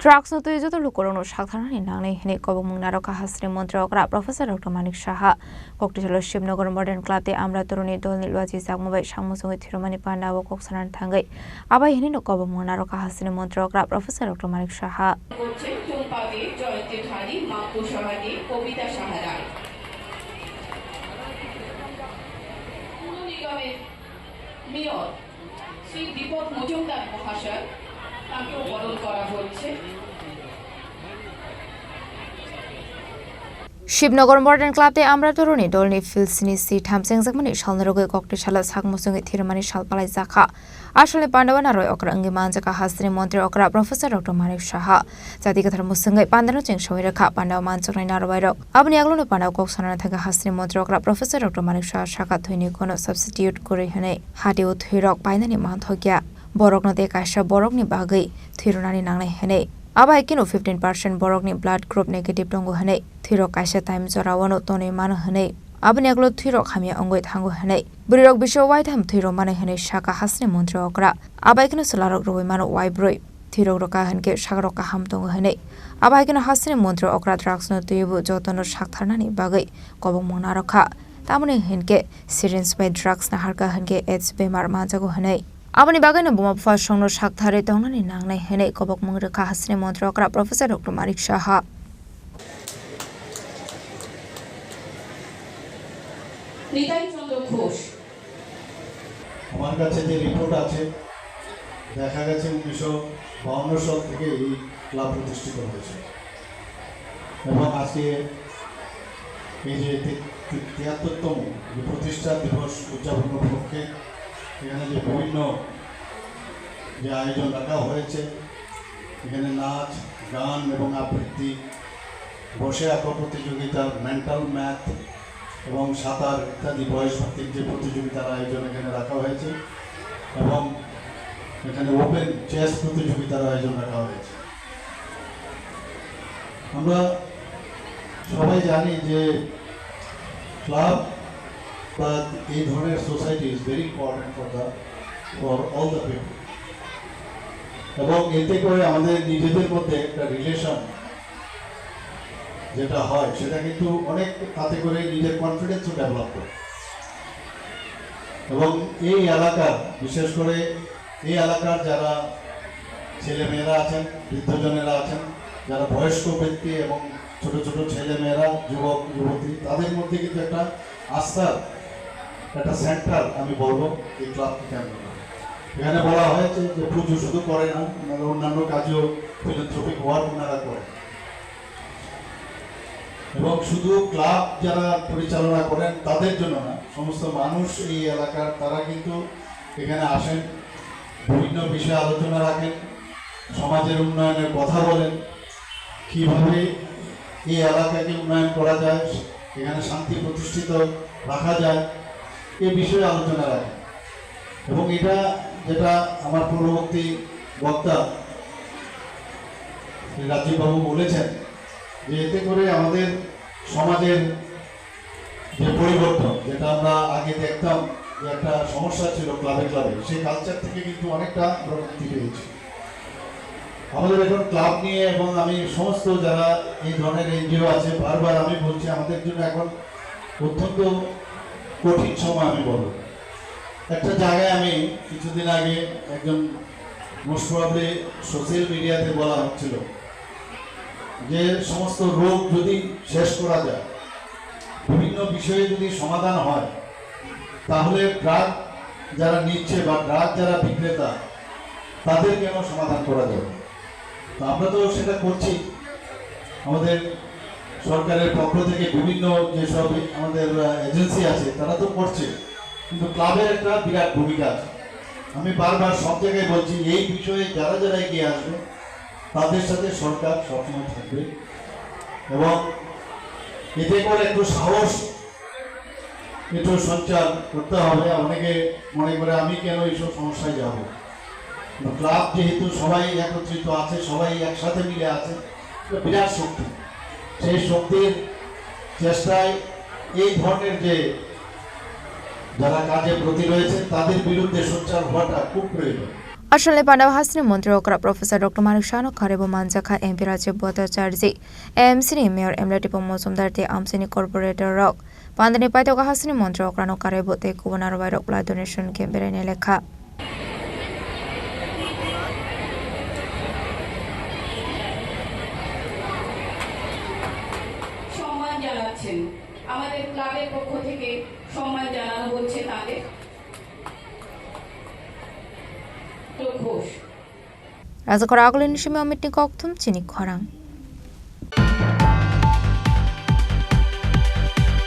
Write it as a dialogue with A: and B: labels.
A: Drugs no tuyo to lukorono shakthana nangne hene kobong naroka hasre montrokra Professor Dr. Manik Saha Koktisalo Shibnagar Modern Club de Amra Toruni Dol Nilwaji Sagmobai Shamusung Thirumani Panda Koksanan Tangai Aba hene no kobong naroka hasre montrokra Professor Dr. Manik Saha
B: Shri Dipak Majumdar মহাশয় তাকেও বরণ করা হচ্ছে।
A: Shibnagar Modern Club de Amra Toruni Dolni Filsini Si Tamsing Zakmani Shalnaroge Koktishala Sagmusung Thirumani Shalpalai Zakha Ashole Pandawana Roy Okra Angimanjaka Hasri Montri Okra Professor Dr. Manik Saha Zadikathar Musungai Pandano Ching Shawiraka Pandaw Mansukrai Narwairo Abni Aglono Pandaw Koksana Thaga Hasri Montri Okra Professor Dr. Manik Saha Shaka Thuini Kono Substitute Kore Hune Hati Uthirok Painani Manthogya Borok no de Kaisha Borok ni Bagai Thirunani Nangne Hene Aba ikino 15% borok ni blood group negative dongo hane thirok kaisa time jorawano tone mano hane abani aglo thirok hamia ongoi thango hane burirok bisho wai tham thirok mane hane shaka hasne montre okra aba ikino solarok roi mano wai broi thirok roka hanke shagarok ka ham dongo hane aba ikino hasne montre okra drugs no tuibu jotono shaktharnani bagai kobong mona rokha tamone henke syringe by drugs na harka hanke AIDS bemar manjago hane Abani bagay na bumapfa shongno shakthare dongnani nangnai hene kobok mungrekha hasne montrokra Professor Dr. Manik Saha
B: Nitai চন্দ্র ঘোষ
C: আমার কাছে যে report আছে দেখা গেছে 1952 সাল থেকে এই club প্রতিষ্ঠিত হয়েছে এবং আজকে এই যে 73তম প্রতিষ্ঠা দিবস উদযাপন উপলক্ষে এখানে যে বিভিন্ন যে আয়োজন রাখা হয়েছে এখানে নাচ গান এবং আবৃত্তি বসে আঁকা প্রতিযোগিতা মেন্টাল ম্যাথ এবং সাঁতার ইত্যাদি বয়সভিত্তিক যে প্রতিযোগিতার আয়োজন এখানে রাখা হয়েছে এবং এখানে ওপেন চেস প্রতিযোগিতার আয়োজন রাখা হয়েছে আমরা সবাই জানি যে ক্লাব but এই ধরনের society is very important for all the people এবং এতে করে আমাদের নিজেদের মধ্যে একটা রিলেশন যেটা হয় সেটা কিন্তু অনেক তাতে করে নিজের কনফিডেন্সও ডেভেলপ করে এবং এই এলাকার বিশেষ করে এই এলাকার যারা ছেলেমেয়েরা আছেন বৃদ্ধজনেরা আছেন যারা বয়স্ক ব্যক্তি এবং ছোট ছোট ছেলেমেয়েরা যুবক যুবতী তাদের মধ্যে কিন্তু একটা আস্থার একটা সেন্টার আমি বলবো এই ক্লাবকে কেন্দ্র করে এখানে বলা হয়েছে যে পুজো শুধু করে না ওনারা অন্যান্য কাজেও ফিলান্থ্রপিক ওয়ার্ক ওনারা করে এবং শুধু ক্লাব যারা পরিচালনা করেন তাদের জন্য না সমস্ত মানুষ এই এলাকার তারা কিন্তু এখানে আসেন বিভিন্ন বিষয়ে আলোচনা রাখেন সমাজের উন্নয়নের কথা বলেন কীভাবে এই এলাকাকে উন্নয়ন করা যায় এখানে শান্তি প্রতিষ্ঠিত রাখা যায় এই বিষয়ে আলোচনা রাখে এবং এটা যেটা আমার পূর্ববর্তী বক্তা রাজীববাবু বলেছেন যে এতে করে আমাদের সমাজের যে পরিবর্তন যেটা আমরা আগে দেখতাম যে একটা সমস্যা ছিল ক্লাবে ক্লাবে সেই কালচার থেকে কিন্তু অনেকটা আমরা মুক্তি পেয়েছি আমাদের এখন ক্লাব নিয়ে এবং আমি সমস্ত যারা এই ধরনের এনজিও আছে বারবার আমি বলছি আমাদের জন্য এখন অত্যন্ত কঠিন সময় আমি বলব একটা জায়গায় আমি কিছুদিন আগে একজন মোস্ট প্রবাবলি সোশ্যাল মিডিয়াতে বলা হচ্ছিল যে সমস্ত রোগ যদি শেষ করা যায় বিভিন্ন বিষয়ে যদি সমাধান হয় তাহলে ড্রাগ যারা নিচ্ছে বা ড্রাগ যারা বিক্রেতা তাদের কেন সমাধান করা যাবে তো আমরা তো সেটা করছি আমাদের সরকারের পক্ষ থেকে বিভিন্ন যেসব আমাদের এজেন্সি আছে তারা তো করছে কিন্তু ক্লাবের একটা বিরাট ভূমিকা আছে আমি বারবার সব জায়গায় বলছি এই বিষয়ে যারা যারা এগিয়ে আসবে তাদের সাথে সরকার সবসময় থাকবে এবং এতে করে একটু সাহস একটু সঞ্চার করতে হবে অনেকে মনে করে আমি কেন এইসব সমস্যায় যাব ক্লাব যেহেতু সবাই একত্রিত আছে সবাই একসাথে মিলে আছে বিরাট শক্তি সেই শক্তির চেষ্টায় এই ধরনের যে যারা কাজে ব্রতী রয়েছে তাদের বিরুদ্ধে সোচ্চার হওয়াটা খুব প্রয়োজন
A: আসলে পান্ডাব হাসনি মন্ত্রী অকরা প্রফেসর ডক্টর মানিক শাহ খারেবো মানজাখা এমপি রাজ্য ভট্টাচার্য এমসিনি মেয়র এমলাটিপো মজুমদার তে আমসিনি কর্পোরেটর রক পান্দানি পাইতকা হাসনি মন্ত্রী অকরানো কারেবো তে কুবনার বাইরক ব্লাড ডোনেশন ক্যাম্পের লেখা
B: সম্মান জানাচ্ছেন আমাদের ক্লাবের পক্ষ থেকে সম্মান জানানো হচ্ছে তাদের তো ঘোষ
A: রাজকর আগলিন সিমে অমিটনি কক্তুম চিনি খরাং